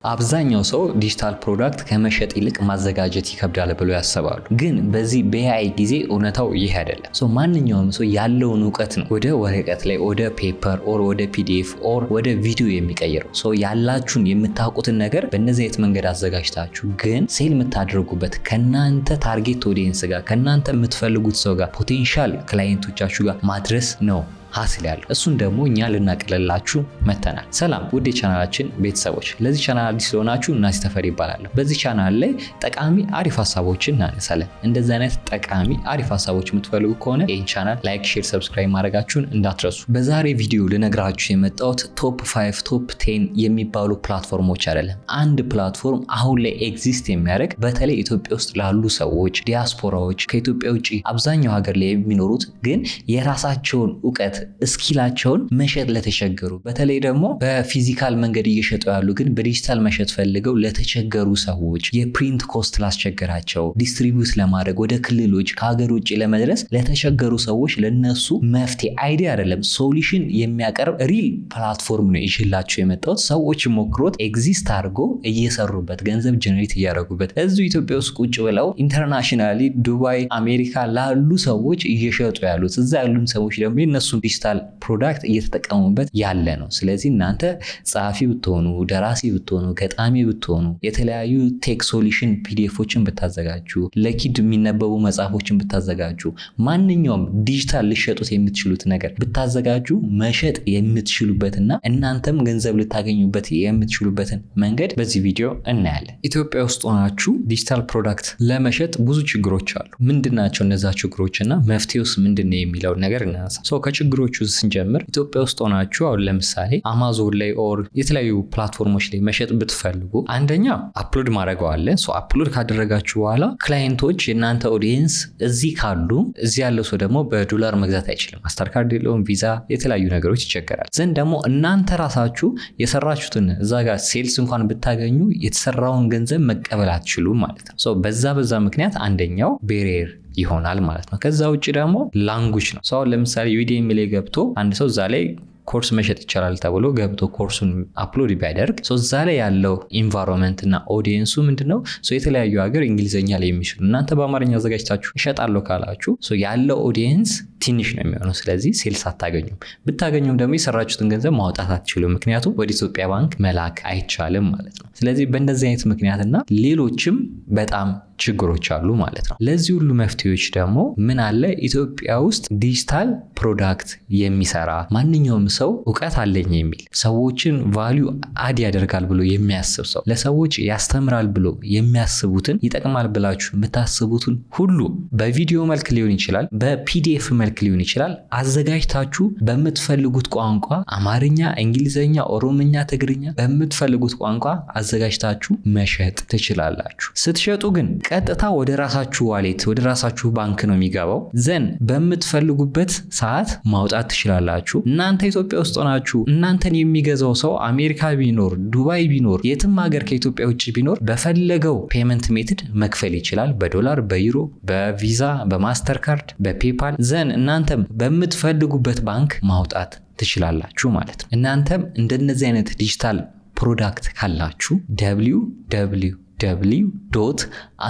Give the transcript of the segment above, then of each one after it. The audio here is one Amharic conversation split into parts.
አብዛኛው ሰው ዲጂታል ፕሮዳክት ከመሸጥ ይልቅ ማዘጋጀት ይከብዳል ብሎ ያስባሉ። ግን በዚህ በኤአይ ጊዜ እውነታው ይህ አይደለም። ማንኛውም ሰው ያለውን እውቀት ነው ወደ ወረቀት ላይ ወደ ፔፐር ኦር ወደ ፒዲኤፍ ኦር ወደ ቪዲዮ የሚቀይረው። ያላችሁን የምታውቁትን ነገር በእነዚህ አይነት መንገድ አዘጋጅታችሁ ግን ሴል የምታደርጉበት ከናንተ ታርጌት ኦዲየንስ ጋር ከናንተ የምትፈልጉት ሰው ጋር ፖቴንሻል ክላይንቶቻችሁ ጋር ማድረስ ነው ሀስል ያለው። እሱን ደግሞ እኛ ልናቀለላችሁ መተናል። ሰላም ውድ የቻናላችን ቤተሰቦች፣ ለዚህ ቻናል አዲስ ስለሆናችሁ እናሲ ተፈሪ ይባላል። በዚህ ቻናል ላይ ጠቃሚ አሪፍ ሀሳቦችን እናነሳለን። እንደዚህ አይነት ጠቃሚ አሪፍ ሀሳቦች የምትፈልጉ ከሆነ ይህን ቻናል ላይክ፣ ሼር፣ ሰብስክራይብ ማድረጋችሁን እንዳትረሱ። በዛሬ ቪዲዮ ልነግራችሁ የመጣሁት ቶፕ 5 ቶፕ 10 የሚባሉ ፕላትፎርሞች አይደለም። አንድ ፕላትፎርም አሁን ላይ ኤግዚስት የሚያደርግ በተለይ ኢትዮጵያ ውስጥ ላሉ ሰዎች፣ ዲያስፖራዎች፣ ከኢትዮጵያ ውጭ አብዛኛው ሀገር ላይ የሚኖሩት ግን የራሳቸውን እውቀት እስኪላቸውን መሸጥ ለተቸገሩ በተለይ ደግሞ በፊዚካል መንገድ እየሸጡ ያሉ ግን በዲጂታል መሸጥ ፈልገው ለተቸገሩ ሰዎች የፕሪንት ኮስት ላስቸገራቸው ዲስትሪቢዩት ለማድረግ ወደ ክልሎች ከሀገር ውጭ ለመድረስ ለተቸገሩ ሰዎች ለነሱ መፍትሄ አይዲያ አይደለም ሶሉሽን የሚያቀርብ ሪል ፕላትፎርም ነው ይችላቸው የመጣሁት። ሰዎች ሞክሮት ኤግዚስት አድርጎ እየሰሩበት ገንዘብ ጀነሬት እያደረጉበት እዚሁ ኢትዮጵያ ውስጥ ቁጭ ብለው ኢንተርናሽናሊ ዱባይ፣ አሜሪካ ላሉ ሰዎች እየሸጡ ያሉት እዛ ያሉን ሰዎች ደግሞ የነሱ ዲጂታል ፕሮዳክት እየተጠቀሙበት ያለ ነው። ስለዚህ እናንተ ጸሐፊ ብትሆኑ፣ ደራሲ ብትሆኑ፣ ገጣሚ ብትሆኑ፣ የተለያዩ ቴክ ሶሉሽን ፒዲኤፎችን ብታዘጋጁ፣ ለኪድ የሚነበቡ መጽሐፎችን ብታዘጋጁ፣ ማንኛውም ዲጂታል ልሸጡት የምትችሉት ነገር ብታዘጋጁ መሸጥ የምትችሉበትና እናንተም ገንዘብ ልታገኙበት የምትችሉበትን መንገድ በዚህ ቪዲዮ እናያለን። ኢትዮጵያ ውስጥ ሆናችሁ ዲጂታል ፕሮዳክት ለመሸጥ ብዙ ችግሮች አሉ። ምንድናቸው እነዛ ችግሮችና መፍትሄውስ ምንድነው የሚለው ነገር እናንሳ። ከችግሮቹ ስንጀምር ኢትዮጵያ ውስጥ ሆናችሁ አሁን ለምሳሌ አማዞን ላይ ኦር የተለያዩ ፕላትፎርሞች ላይ መሸጥ ብትፈልጉ አንደኛ አፕሎድ ማድረግ አለ። አፕሎድ ካደረጋችሁ በኋላ ክላይንቶች የእናንተ ኦዲየንስ እዚህ ካሉ እዚህ ያለው ሰው ደግሞ በዶላር መግዛት አይችልም። ማስተርካርድ የለውም፣ ቪዛ፣ የተለያዩ ነገሮች ይቸገራል። ዘንድ ደግሞ እናንተ ራሳችሁ የሰራችሁትን እዛ ጋር ሴልስ እንኳን ብታገኙ የተሰራውን ገንዘብ መቀበል አትችሉም ማለት ነው። በዛ ምክንያት አንደኛው ቤሪየር ይሆናል ማለት ነው። ከዛ ውጭ ደግሞ ላንጉጅ ነው። ለምሳሌ ዩዲኤሚ ላይ ገብቶ አንድ ሰው እዛ ላይ ኮርስ መሸጥ ይቻላል ተብሎ ገብቶ ኮርሱን አፕሎድ ቢያደርግ እዛ ላይ ያለው ኢንቫይሮንመንት እና ኦዲየንሱ ምንድነው የተለያዩ ሀገር እንግሊዘኛ ላይ የሚችሉ እናንተ በአማርኛ አዘጋጅታችሁ እሸጣለሁ ካላችሁ ያለው ኦዲየንስ ትንሽ ነው የሚሆነው። ስለዚህ ሴልስ አታገኙም። ብታገኙም ደግሞ የሰራችሁትን ገንዘብ ማውጣት አትችሉም። ምክንያቱም ወደ ኢትዮጵያ ባንክ መላክ አይቻልም ማለት ነው። ስለዚህ በእንደዚህ አይነት ምክንያትና ሌሎችም በጣም ችግሮች አሉ ማለት ነው። ለዚህ ሁሉ መፍትሄዎች ደግሞ ምን አለ? ኢትዮጵያ ውስጥ ዲጂታል ፕሮዳክት የሚሰራ ማንኛውም ሰው እውቀት አለኝ የሚል ሰዎችን ቫልዩ አድ ያደርጋል ብሎ የሚያስብ ሰው ለሰዎች ያስተምራል ብሎ የሚያስቡትን ይጠቅማል ብላችሁ የምታስቡትን ሁሉ በቪዲዮ መልክ ሊሆን ይችላል፣ በፒዲኤፍ መልክ ሊሆን ይችላል አዘጋጅታችሁ በምትፈልጉት ቋንቋ አማርኛ፣ እንግሊዘኛ፣ ኦሮምኛ፣ ትግርኛ በምትፈልጉት ቋንቋ አዘጋጅታችሁ መሸጥ ትችላላችሁ። ስትሸጡ ግን ቀጥታ ወደ ራሳችሁ ዋሌት ወደ ራሳችሁ ባንክ ነው የሚገባው። ዘን በምትፈልጉበት ሰዓት ማውጣት ትችላላችሁ። እናንተ ኢትዮጵያ ውስጥ ሆናችሁ እናንተን የሚገዛው ሰው አሜሪካ ቢኖር፣ ዱባይ ቢኖር፣ የትም ሀገር ከኢትዮጵያ ውጭ ቢኖር በፈለገው ፔመንት ሜትድ መክፈል ይችላል። በዶላር፣ በዩሮ፣ በቪዛ፣ በማስተር ካርድ፣ በፔፓል። ዘን እናንተም በምትፈልጉበት ባንክ ማውጣት ትችላላችሁ ማለት ነው። እናንተም እንደነዚህ አይነት ዲጂታል ፕሮዳክት ካላችሁ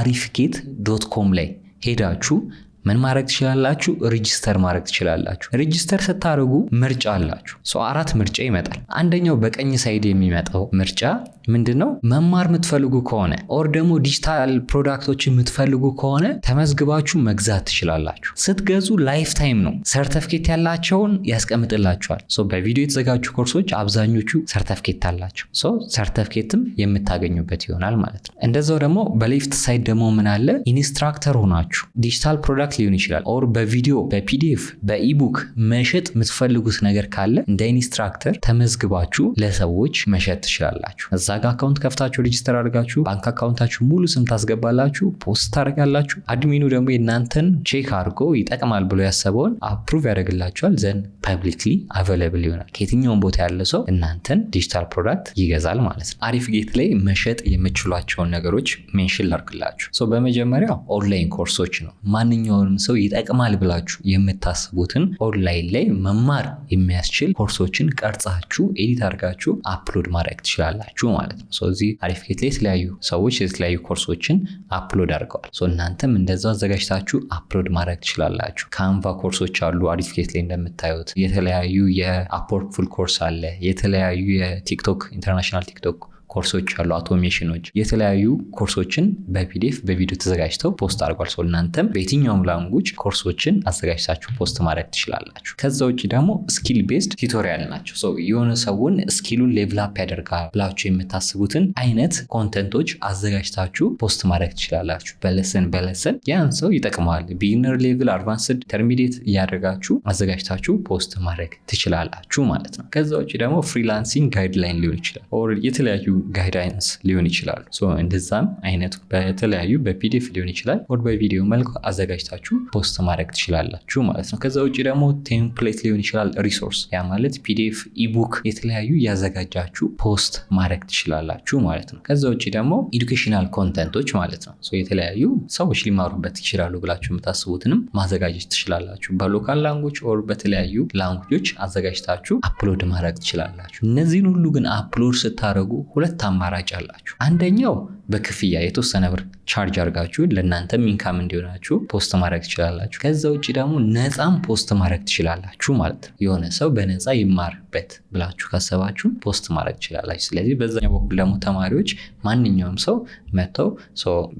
www.arifgate.com ላይ ሄዳችሁ ምን ማድረግ ትችላላችሁ? ሬጂስተር ማድረግ ትችላላችሁ። ሬጂስተር ስታደርጉ ምርጫ አላችሁ። 4 ምርጫ ይመጣል። አንደኛው በቀኝ ሳይድ የሚመጣው ምርጫ ምንድነው? መማር የምትፈልጉ ከሆነ ኦር ደግሞ ዲጂታል ፕሮዳክቶችን የምትፈልጉ ከሆነ ተመዝግባችሁ መግዛት ትችላላችሁ። ስትገዙ ላይፍ ታይም ነው። ሰርቲፊኬት ያላቸውን ያስቀምጥላችኋል። በቪዲዮ የተዘጋጁ ኮርሶች አብዛኞቹ ሰርቲፊኬት አላቸው። ሰርቲፊኬትም የምታገኙበት ይሆናል ማለት ነው። እንደዛው ደግሞ በሌፍት ሳይድ ደግሞ ምን አለ? ኢንስትራክተር ሆናችሁ ዲጂታል ፕሮዳክት ሊሆን ይችላል ኦር በቪዲዮ፣ በፒዲኤፍ፣ በኢቡክ መሸጥ የምትፈልጉት ነገር ካለ እንደ ኢንስትራክተር ተመዝግባችሁ ለሰዎች መሸጥ ትችላላችሁ። እዛ ጋር አካውንት ከፍታችሁ ሬጂስተር አድርጋችሁ ባንክ አካውንታችሁ ሙሉ ስም ታስገባላችሁ፣ ፖስት ታደርጋላችሁ። አድሚኑ ደግሞ የእናንተን ቼክ አድርጎ ይጠቅማል ብሎ ያሰበውን አፕሩቭ ያደርግላችኋል። ዘን ፐብሊክሊ አቬለብል ይሆናል። ከየትኛውም ቦታ ያለ ሰው እናንተን ዲጂታል ፕሮዳክት ይገዛል ማለት ነው። አሪፍ ጌት ላይ መሸጥ የምትችሏቸውን ነገሮች ሜንሽን ላድርግላችሁ። በመጀመሪያው ኦንላይን ኮርሶች ነው። ማንኛውንም ሰው ይጠቅማል ብላችሁ የምታስቡትን ኦንላይን ላይ መማር የሚያስችል ኮርሶችን ቀርጻችሁ ኤዲት አድርጋችሁ አፕሎድ ማድረግ ትችላላችሁ ማለት ነው። እዚህ አሪፍጌት ላይ የተለያዩ ሰዎች የተለያዩ ኮርሶችን አፕሎድ አድርገዋል። እናንተም እንደዛው አዘጋጅታችሁ አፕሎድ ማድረግ ትችላላችሁ። ካንቫ ኮርሶች አሉ አሪፍጌት ላይ እንደምታዩት። የተለያዩ የአፕወርክ ፉል ኮርስ አለ። የተለያዩ የቲክቶክ ኢንተርናሽናል ቲክቶክ ኮርሶች አሉ፣ አውቶሜሽኖች፣ የተለያዩ ኮርሶችን በፒዲኤፍ በቪዲዮ ተዘጋጅተው ፖስት አድርጓል። እናንተም በየትኛውም ላንጉጅ ኮርሶችን አዘጋጅታችሁ ፖስት ማድረግ ትችላላችሁ። ከዛ ውጭ ደግሞ ስኪል ቤዝድ ቲዩቶሪያል ናቸው። የሆነ ሰውን ስኪሉን ሌቭል አፕ ያደርጋል ብላችሁ የምታስቡትን አይነት ኮንተንቶች አዘጋጅታችሁ ፖስት ማድረግ ትችላላችሁ። በለሰን ያን ሰው ይጠቅመዋል። ቢግነር ሌቭል፣ አድቫንስድ፣ ኢንተርሚዲየት እያደረጋችሁ አዘጋጅታችሁ ፖስት ማድረግ ትችላላችሁ ማለት ነው። ከዛ ውጭ ደግሞ ፍሪላንሲንግ ጋይድላይን ሊሆን ይችላል፣ የተለያዩ ጋይዳንስ ሊሆን ይችላሉ። እንደዛም አይነት በተለያዩ በፒዲኤፍ ሊሆን ይችላል ወር በቪዲዮ መልኩ አዘጋጅታችሁ ፖስት ማድረግ ትችላላችሁ ማለት ነው። ከዛ ውጭ ደግሞ ቴምፕሌት ሊሆን ይችላል፣ ሪሶርስ፣ ያ ማለት ፒዲኤፍ፣ ኢቡክ የተለያዩ ያዘጋጃችሁ ፖስት ማድረግ ትችላላችሁ ማለት ነው። ከዛ ውጭ ደግሞ ኤዱኬሽናል ኮንተንቶች ማለት ነው። የተለያዩ ሰዎች ሊማሩበት ይችላሉ ብላችሁ የምታስቡትንም ማዘጋጀት ትችላላችሁ። በሎካል ላንጉጅ ኦር በተለያዩ ላንጉጆች አዘጋጅታችሁ አፕሎድ ማድረግ ትችላላችሁ። እነዚህን ሁሉ ግን አፕሎድ ስታደርጉ ሁለት አማራጭ አላችሁ። አንደኛው በክፍያ የተወሰነ ብር ቻርጅ አድርጋችሁ ለእናንተም ኢንካም እንዲሆናችሁ ፖስት ማድረግ ትችላላችሁ። ከዛ ውጭ ደግሞ ነፃም ፖስት ማድረግ ትችላላችሁ ማለት ነው። የሆነ ሰው በነፃ ይማርበት ብላችሁ ካሰባችሁ ፖስት ማድረግ ትችላላችሁ። ስለዚህ በዛኛው በኩል ደግሞ ተማሪዎች ማንኛውም ሰው መጥተው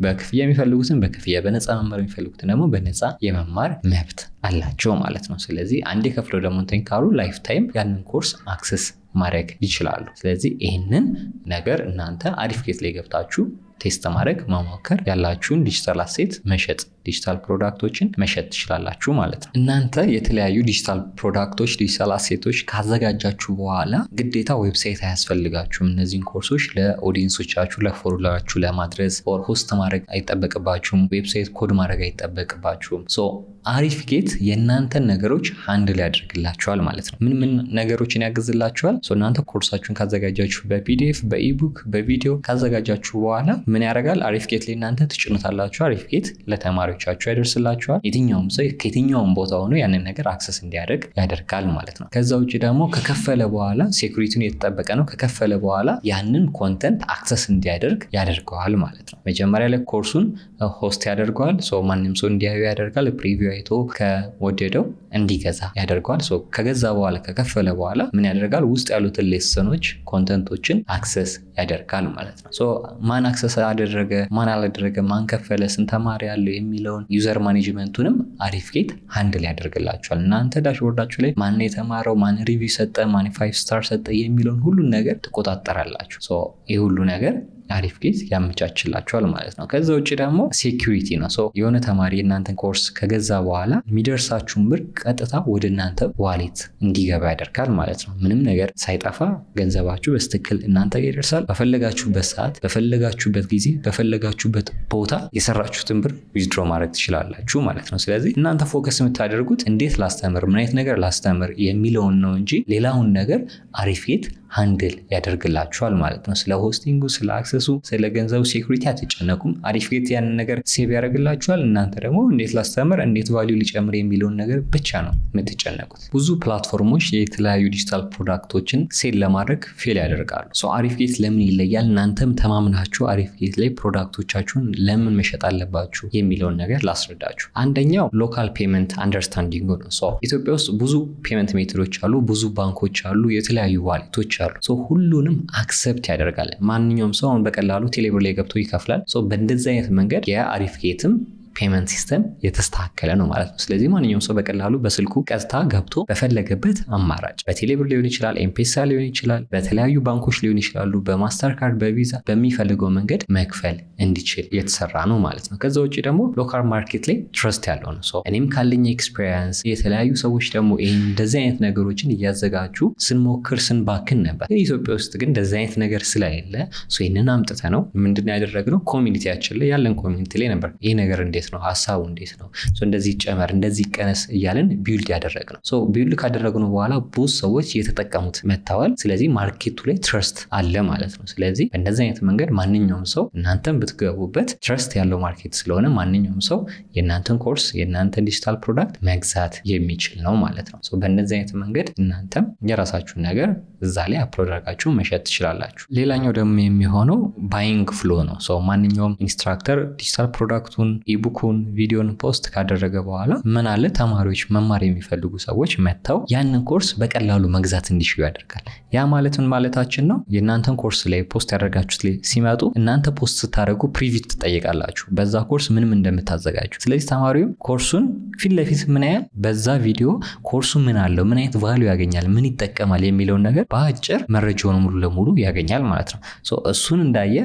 በክፍያ የሚፈልጉትን በክፍያ በነፃ መማር የሚፈልጉትን ደግሞ በነፃ የመማር መብት አላቸው ማለት ነው። ስለዚህ አንዴ ከፍለው ደግሞ እንትን ካሉ ላይፍ ታይም ያንን ኮርስ አክሰስ ማድረግ ይችላሉ። ስለዚህ ይህንን ነገር እናንተ አሪፍጌት ላይ ገብታችሁ ቴስት ማድረግ መሞከር፣ ያላችሁን ዲጂታል አሴት መሸጥ፣ ዲጂታል ፕሮዳክቶችን መሸጥ ትችላላችሁ ማለት ነው። እናንተ የተለያዩ ዲጂታል ፕሮዳክቶች፣ ዲጂታል አሴቶች ካዘጋጃችሁ በኋላ ግዴታ ዌብሳይት አያስፈልጋችሁም። እነዚህን ኮርሶች ለኦዲየንሶቻችሁ ለፎሎወራችሁ ለማድረስ ኦር ሆስት ማድረግ አይጠበቅባችሁም። ዌብሳይት ኮድ ማድረግ አይጠበቅባችሁም። አሪፍጌት የእናንተን ነገሮች ሃንድል ያደርግላችኋል ማለት ነው። ምን ነገሮችን ያግዝላችኋል? እናንተ ኮርሳችሁን ካዘጋጃችሁ በፒዲኤፍ በኢቡክ በቪዲዮ ካዘጋጃችሁ በኋላ ምን ያደርጋል? አሪፍጌት ላይ እናንተ ትጭኑታላችሁ። አሪፍጌት ለተማሪዎቻችሁ ያደርስላችኋል። የትኛውም ሰው ከየትኛውም ቦታ ሆኖ ያንን ነገር አክሰስ እንዲያደርግ ያደርጋል ማለት ነው። ከዛ ውጭ ደግሞ ከከፈለ በኋላ ሴኩሪቲውን የተጠበቀ ነው። ከከፈለ በኋላ ያንን ኮንተንት አክሰስ እንዲያደርግ ያደርገዋል ማለት ነው። መጀመሪያ ላይ ኮርሱን ሆስት ያደርገዋል። ማንም ሰው እንዲያዩ ያደርጋል። ፕሪቪው አይቶ ከወደደው እንዲገዛ ያደርገዋል። ከገዛ በኋላ ከከፈለ በኋላ ምን ያደርጋል? ውስጥ ያሉትን ሌሰኖች ኮንተንቶችን አክሰስ ያደርጋል ማለት ነው። ማን አክሰስ አደረገ፣ ማን አላደረገ፣ ማን ከፈለ፣ ስንት ተማሪ ያለው የሚለውን ዩዘር ማኔጅመንቱንም አሪፍጌት ሃንድል ያደርግላቸዋል። እናንተ ዳሽቦርዳችሁ ላይ ማን የተማረው፣ ማን ሪቪው ሰጠ፣ ማን 5 ስታር ሰጠ የሚለውን ሁሉን ነገር ትቆጣጠራላችሁ። ይህ ሁሉ ነገር አሪፍጌት ያመቻችላቸዋል ማለት ነው። ከዛ ውጭ ደግሞ ሴኩሪቲ ነው። የሆነ ተማሪ እናንተን ኮርስ ከገዛ በኋላ የሚደርሳችሁን ብር ቀጥታ ወደ እናንተ ዋሌት እንዲገባ ያደርጋል ማለት ነው። ምንም ነገር ሳይጠፋ ገንዘባችሁ በስትክክል እናንተ ጋር ይደርሳል። በፈለጋችሁበት ሰዓት፣ በፈለጋችሁበት ጊዜ፣ በፈለጋችሁበት ቦታ የሰራችሁትን ብር ዊዝድሮ ማድረግ ትችላላችሁ ማለት ነው። ስለዚህ እናንተ ፎከስ የምታደርጉት እንዴት ላስተምር፣ ምን አይነት ነገር ላስተምር የሚለውን ነው እንጂ ሌላውን ነገር አሪፍጌት ሃንድል ያደርግላችኋል ማለት ነው። ስለ ሆስቲንጉ፣ ስለ አክሰሱ፣ ስለ ገንዘቡ ሴኩሪቲ አትጨነቁም። አሪፍጌት ያንን ነገር ሴቭ ያደርግላችኋል። እናንተ ደግሞ እንዴት ላስተምር፣ እንዴት ቫልዩ ሊጨምር የሚለውን ነገር ብቻ ነው የምትጨነቁት። ብዙ ፕላትፎርሞች የተለያዩ ዲጂታል ፕሮዳክቶችን ሴል ለማድረግ ፌል ያደርጋሉ። አሪፍጌት ለምን ይለያል? እናንተም ተማምናችሁ አሪፍጌት ላይ ፕሮዳክቶቻችሁን ለምን መሸጥ አለባችሁ የሚለውን ነገር ላስረዳችሁ። አንደኛው ሎካል ፔመንት አንደርስታንዲንግ ነው። ኢትዮጵያ ውስጥ ብዙ ፔመንት ሜቶዶች አሉ፣ ብዙ ባንኮች አሉ፣ የተለያዩ ዋሌቶች አሉ። ሁሉንም አክሰፕት ያደርጋል። ማንኛውም ሰው አሁን በቀላሉ ቴሌብር ላይ ገብቶ ይከፍላል። በእንደዚህ አይነት መንገድ የአሪፍጌትም ፔመንት ሲስተም የተስተካከለ ነው ማለት ነው። ስለዚህ ማንኛውም ሰው በቀላሉ በስልኩ ቀጥታ ገብቶ በፈለገበት አማራጭ በቴሌብር ሊሆን ይችላል፣ ኤምፔሳ ሊሆን ይችላል፣ በተለያዩ ባንኮች ሊሆን ይችላሉ፣ በማስተር ካርድ፣ በቪዛ በሚፈልገው መንገድ መክፈል እንዲችል የተሰራ ነው ማለት ነው። ከዛ ውጭ ደግሞ ሎካል ማርኬት ላይ ትረስት ያለው ነው። እኔም ካለኝ ኤክስፔሪንስ የተለያዩ ሰዎች ደግሞ እንደዚህ አይነት ነገሮችን እያዘጋጁ ስንሞክር ስንባክን ነበር። ኢትዮጵያ ውስጥ ግን እንደዚህ አይነት ነገር ስለሌለ ይህንን አምጥተ ነው ምንድን ያደረግነው ኮሚኒቲያችን ላይ ያለን ኮሚኒቲ ላይ ነበር ይህ ነገር እንዴት ነው? ሀሳቡ እንዴት ነው? እንደዚህ ጨመር እንደዚህ ቀነስ እያልን ቢውልድ ያደረግነው። ቢውልድ ካደረግነው በኋላ ብዙ ሰዎች እየተጠቀሙት መጥተዋል። ስለዚህ ማርኬቱ ላይ ትረስት አለ ማለት ነው። ስለዚህ በእንደዚህ አይነት መንገድ ማንኛውም ሰው እናንተን ብትገቡበት ትረስት ያለው ማርኬት ስለሆነ ማንኛውም ሰው የእናንተን ኮርስ የእናንተን ዲጂታል ፕሮዳክት መግዛት የሚችል ነው ማለት ነው። በእንደዚህ አይነት መንገድ እናንተም የራሳችሁን ነገር እዛ ላይ አፕሎድ አድርጋችሁ መሸጥ ትችላላችሁ። ሌላኛው ደግሞ የሚሆነው ባይንግ ፍሎ ነው። ማንኛውም ኢንስትራክተር ዲጂታል ፕሮዳክቱን ኢቡኩን ቪዲዮን ፖስት ካደረገ በኋላ ምን አለ ተማሪዎች መማር የሚፈልጉ ሰዎች መጥተው ያንን ኮርስ በቀላሉ መግዛት እንዲችሉ ያደርጋል። ያ ማለት ምን ማለታችን ነው? የእናንተን ኮርስ ላይ ፖስት ያደረጋችሁት ላይ ሲመጡ እናንተ ፖስት ስታደርጉ ፕሪቪው ትጠይቃላችሁ በዛ ኮርስ ምንም እንደምታዘጋጁ። ስለዚህ ተማሪው ኮርሱን ፊት ለፊት ምን ያህል በዛ ቪዲዮ ኮርሱ ምን አለው፣ ምን አይነት ቫልዩ ያገኛል፣ ምን ይጠቀማል የሚለውን ነገር በአጭር መረጃውን ሙሉ ለሙሉ ያገኛል ማለት ነው። እሱን እንዳየ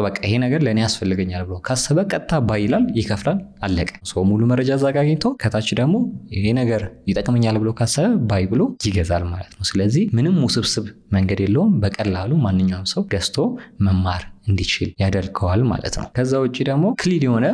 በቃ ይሄ ነገር ለእኔ ያስፈልገኛል ብሎ ካሰበ ቀጥታ ባይ ይላል፣ ይከፍላል፣ አለቀ። ሙሉ መረጃ እዛ ጋር አግኝቶ ከታች ደግሞ ይሄ ነገር ይጠቅመኛል ብሎ ካሰበ ባይ ብሎ ይገዛል ማለት ነው። ስለዚህ ምንም ውስብስብ መንገድ የለውም። በቀላሉ ማንኛውም ሰው ገዝቶ መማር እንዲችል ያደርገዋል ማለት ነው። ከዛ ውጭ ደግሞ ክሊር የሆነ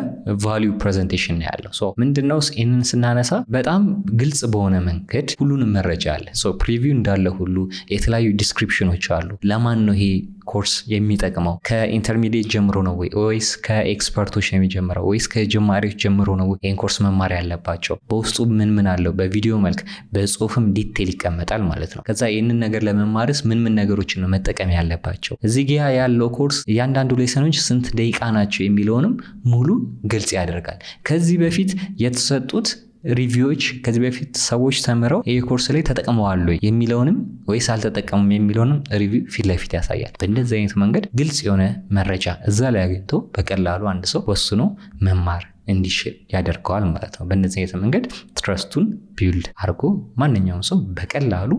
ቫልዩ ፕሬዘንቴሽን ነው ያለው። ምንድነው ይህንን ስናነሳ በጣም ግልጽ በሆነ መንገድ ሁሉንም መረጃ አለ። ፕሪቪው እንዳለ ሁሉ የተለያዩ ዲስክሪፕሽኖች አሉ። ለማን ነው ይሄ ኮርስ የሚጠቅመው? ከኢንተርሚዲየት ጀምሮ ነው ወይስ ከኤክስፐርቶች የሚጀምረው ወይስ ከጀማሪዎች ጀምሮ ነው ይህን ኮርስ መማር ያለባቸው? በውስጡ ምን ምን አለው? በቪዲዮ መልክ በጽሁፍም ዲቴል ይቀመጣል ማለት ነው። ከዛ ይህንን ነገር ለመማርስ ምን ምን ነገሮችን ነው መጠቀም ያለባቸው? እዚህ ጋ ያለው ኮርስ እያንዳንዱ ሌሰኖች ስንት ደቂቃ ናቸው የሚለውንም ሙሉ ግልጽ ያደርጋል። ከዚህ በፊት የተሰጡት ሪቪዎች ከዚህ በፊት ሰዎች ተምረው ይህ ኮርስ ላይ ተጠቅመዋል የሚለውንም ወይስ አልተጠቀሙም የሚለውንም ሪቪው ፊት ለፊት ያሳያል። በእንደዚህ አይነት መንገድ ግልጽ የሆነ መረጃ እዛ ላይ አግኝቶ በቀላሉ አንድ ሰው ወስኖ መማር እንዲችል ያደርገዋል ማለት ነው። በእነዚህ አይነት መንገድ ትረስቱን ቢልድ አድርጎ ማንኛውም ሰው በቀላሉ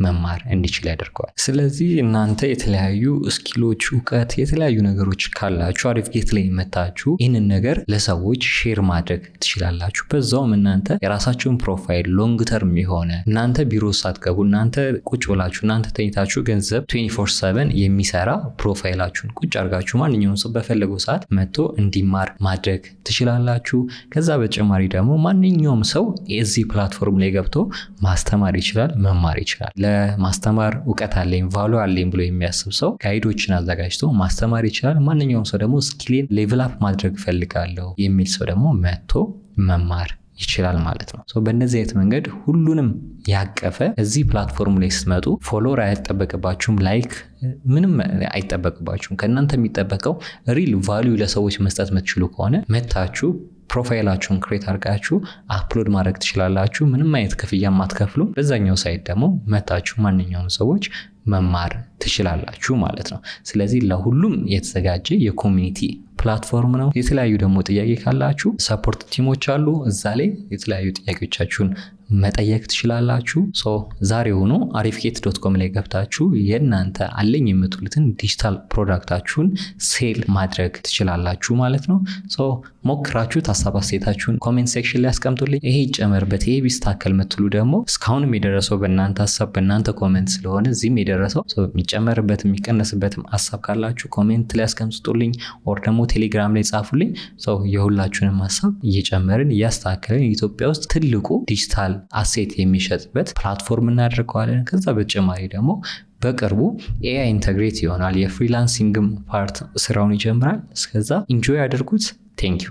መማር እንዲችል ያደርገዋል። ስለዚህ እናንተ የተለያዩ ስኪሎች፣ እውቀት፣ የተለያዩ ነገሮች ካላችሁ አሪፍጌት ላይ መታችሁ ይህንን ነገር ለሰዎች ሼር ማድረግ ትችላላችሁ። በዛውም እናንተ የራሳችሁን ፕሮፋይል ሎንግ ተርም የሆነ እናንተ ቢሮ ሳትገቡ እናንተ ቁጭ ብላችሁ እናንተ ተኝታችሁ ገንዘብ 24/7 የሚሰራ ፕሮፋይላችሁን ቁጭ አድርጋችሁ ማንኛውም ሰው በፈለገው ሰዓት መጥቶ እንዲማር ማድረግ ትችላላችሁ። ከዛ በተጨማሪ ደግሞ ማንኛውም ሰው የዚህ ፕላትፎርም ላይ ገብቶ ማስተማር ይችላል፣ መማር ይችላል። ለማስተማር እውቀት አለኝ ቫሉ አለኝ ብሎ የሚያስብ ሰው ጋይዶችን አዘጋጅቶ ማስተማር ይችላል። ማንኛውም ሰው ደግሞ ስኪሌን ሌቭል አፕ ማድረግ ፈልጋለሁ የሚል ሰው ደግሞ መጥቶ መማር ይችላል ማለት ነው። በእነዚህ አይነት መንገድ ሁሉንም ያቀፈ እዚህ ፕላትፎርም ላይ ስትመጡ ፎሎወር አይጠበቅባችሁም፣ ላይክ ምንም አይጠበቅባችሁም። ከእናንተ የሚጠበቀው ሪል ቫልዩ ለሰዎች መስጠት የምትችሉ ከሆነ መታችሁ ፕሮፋይላችሁን ክሬት አድርጋችሁ አፕሎድ ማድረግ ትችላላችሁ። ምንም አይነት ክፍያ ማትከፍሉ። በዛኛው ሳይት ደግሞ መታችሁ ማንኛውም ሰዎች መማር ትችላላችሁ ማለት ነው። ስለዚህ ለሁሉም የተዘጋጀ የኮሚኒቲ ፕላትፎርም ነው። የተለያዩ ደግሞ ጥያቄ ካላችሁ ሰፖርት ቲሞች አሉ። እዛ ላይ የተለያዩ ጥያቄዎቻችሁን መጠየቅ ትችላላችሁ። ዛሬውኑ arifgate.com ላይ ገብታችሁ የእናንተ አለኝ የምትሉትን ዲጂታል ፕሮዳክታችሁን ሴል ማድረግ ትችላላችሁ ማለት ነው። ሞክራችሁ ሀሳብ አስተያየታችሁን ኮሜንት ሴክሽን ላይ አስቀምጡልኝ። ይሄ ይጨመርበት፣ ይሄ ቢስተካከል የምትሉ ደግሞ እስካሁንም የደረሰው በእናንተ ሀሳብ በእናንተ ኮሜንት ስለሆነ እዚህም የደረሰው የሚጨመርበት የሚቀነስበትም ሀሳብ ካላችሁ ኮሜንት ላይ አስቀምጡልኝ፣ ኦር ደግሞ ቴሌግራም ላይ ጻፉልኝ። የሁላችሁንም ሀሳብ እየጨመርን እያስተካከልን ኢትዮጵያ ውስጥ ትልቁ ዲጂታል አሴት የሚሸጥበት ፕላትፎርም እናደርገዋለን። ከዛ በተጨማሪ ደግሞ በቅርቡ ኤአይ ኢንተግሬት ይሆናል። የፍሪላንሲንግም ፓርት ስራውን ይጀምራል። እስከዛ ኢንጆይ አድርጉት። ቴንክ ዩ